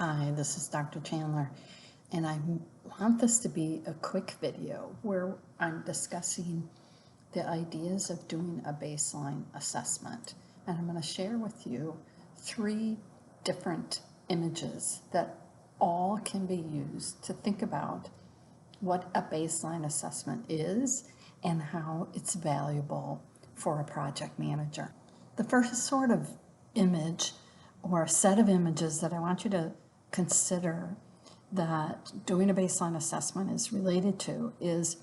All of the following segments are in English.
Hi, this is Dr. Chandler, and I want this to be a quick video where I'm discussing the ideas of doing a baseline assessment. And I'm going to share with you 3 different images that all can be used to think about what a baseline assessment is and how it's valuable for a project manager. The first sort of image or set of images that I want you to consider that doing a baseline assessment is related to is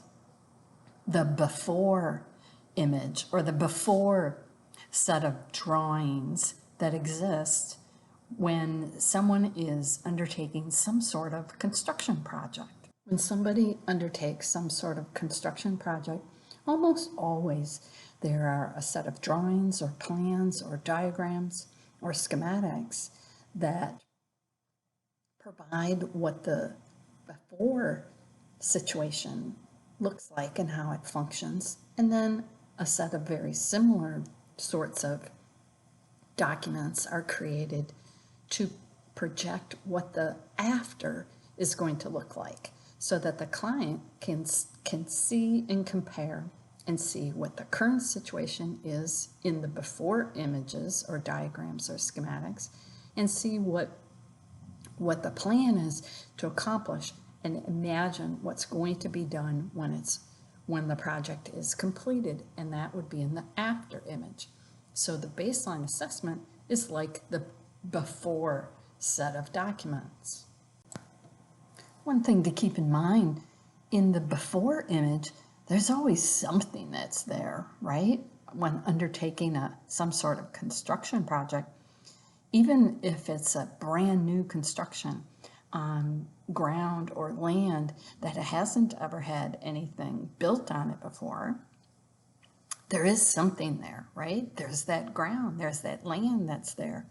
the before image or the before set of drawings that exist when someone is undertaking some sort of construction project. When somebody undertakes some sort of construction project, almost always there are a set of drawings or plans or diagrams or schematics that provide what the before situation looks like and how it functions, and then a set of very similar sorts of documents are created to project what the after is going to look like so that the client can see and compare and see what the current situation is in the before images or diagrams or schematics and see what the plan is to accomplish and imagine what's going to be done when the project is completed, and that would be in the after image. So the baseline assessment is like the before set of documents. One thing to keep in mind, in the before image, there's always something that's there, right? When undertaking some sort of construction project, even if it's a brand new construction on ground or land that hasn't ever had anything built on it before, there is something there, right? There's that ground, there's that land that's there.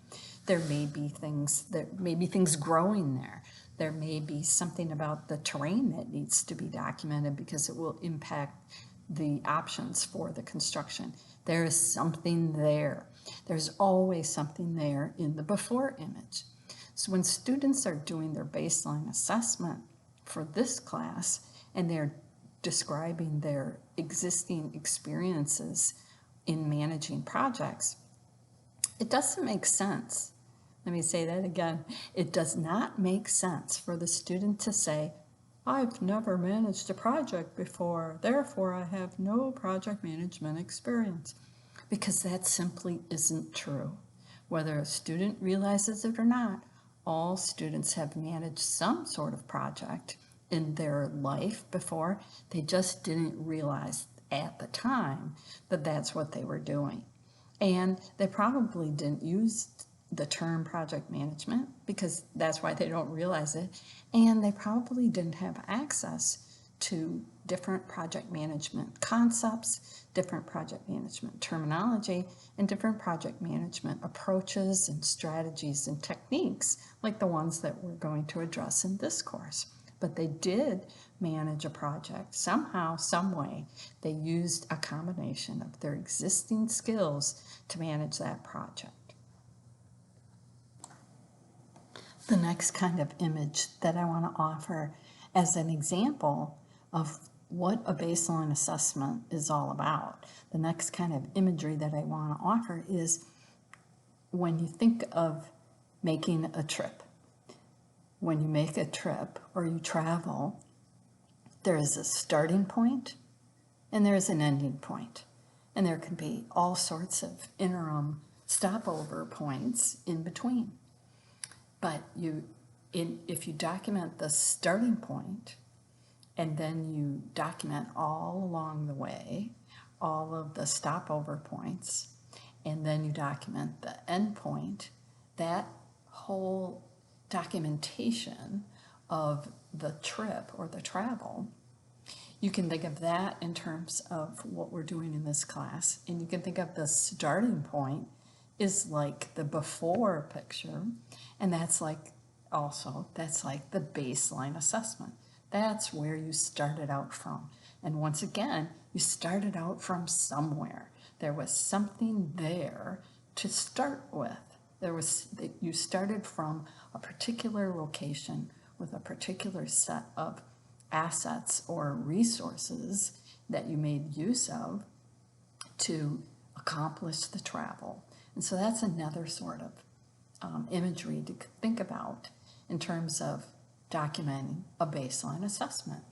There may be things growing there. There may be something about the terrain that needs to be documented because it will impact the options for the construction. There is something there. There's always something there in the before image. So when students are doing their baseline assessment for this class and they're describing their existing experiences in managing projects, it doesn't make sense. Let me say that again. It does not make sense for the student to say, I've never managed a project before, therefore I have no project management experience, because that simply isn't true. Whether a student realizes it or not, all students have managed some sort of project in their life before. They just didn't realize at the time that that's what they were doing. And they probably didn't use the term project management because that's why they don't realize it. And they probably didn't have access to different project management concepts, different project management terminology, and different project management approaches and strategies and techniques like the ones that we're going to address in this course. But they did manage a project somehow, some way. They used a combination of their existing skills to manage that project. The next kind of image that I want to offer as an example of what a baseline assessment is all about, the next kind of imagery that I want to offer is when you think of making a trip. When you make a trip or you travel, there is a starting point and there is an ending point. And there can be all sorts of interim stopover points in between. But if you document the starting point and then you document all along the way all of the stopover points, and then you document the end point, that whole documentation of the trip or the travel, you can think of that in terms of what we're doing in this class. And you can think of the starting point is like the before picture, and that's like the baseline assessment. That's where you started out from. And once again, you started out from somewhere. There was something there to start with. You started from a particular location with a particular set of assets or resources that you made use of to accomplish the travel. And so that's another sort of imagery to think about in terms of documenting a baseline assessment.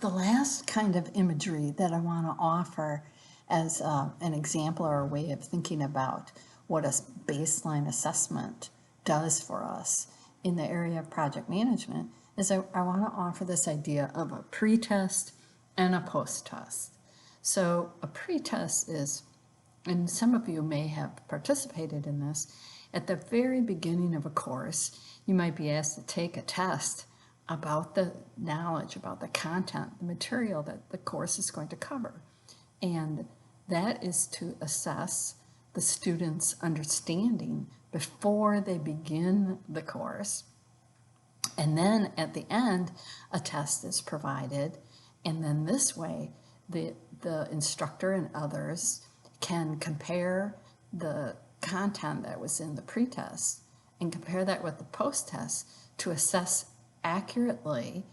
The last kind of imagery that I want to offer as an example or a way of thinking about what a baseline assessment does for us in the area of project management is I want to offer this idea of a pre-test and a post-test. So a pre-test is, and some of you may have participated in this, at the very beginning of a course, you might be asked to take a test about the knowledge, about the content, the material that the course is going to cover. And that is to assess the student's understanding before they begin the course. And then at the end, a test is provided. And then this way, the instructor and others can compare the content that was in the pretest and compare that with the post-test to assess accurately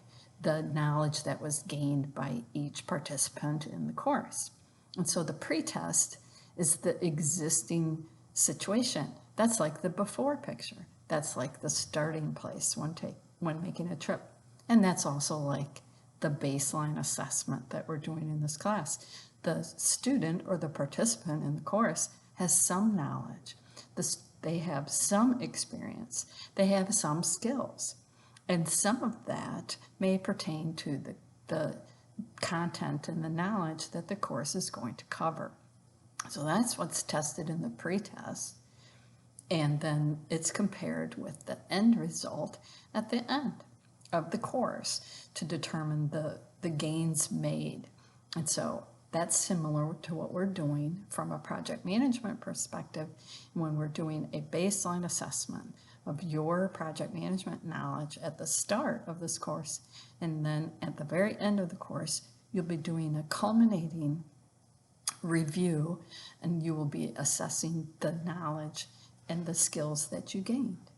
the knowledge that was gained by each participant in the course. And so the pretest is the existing situation. That's like the before picture. That's like the starting place when making a trip. And that's also like the baseline assessment that we're doing in this class. The student or the participant in the course has some knowledge. They have some experience. They have some skills. And some of that may pertain to the content and the knowledge that the course is going to cover. So that's what's tested in the pretest. And then it's compared with the end result at the end of the course to determine the gains made. And so that's similar to what we're doing from a project management perspective when we're doing a baseline assessment of your project management knowledge at the start of this course. And then at the very end of the course, you'll be doing a culminating review, and you will be assessing the knowledge and the skills that you gained.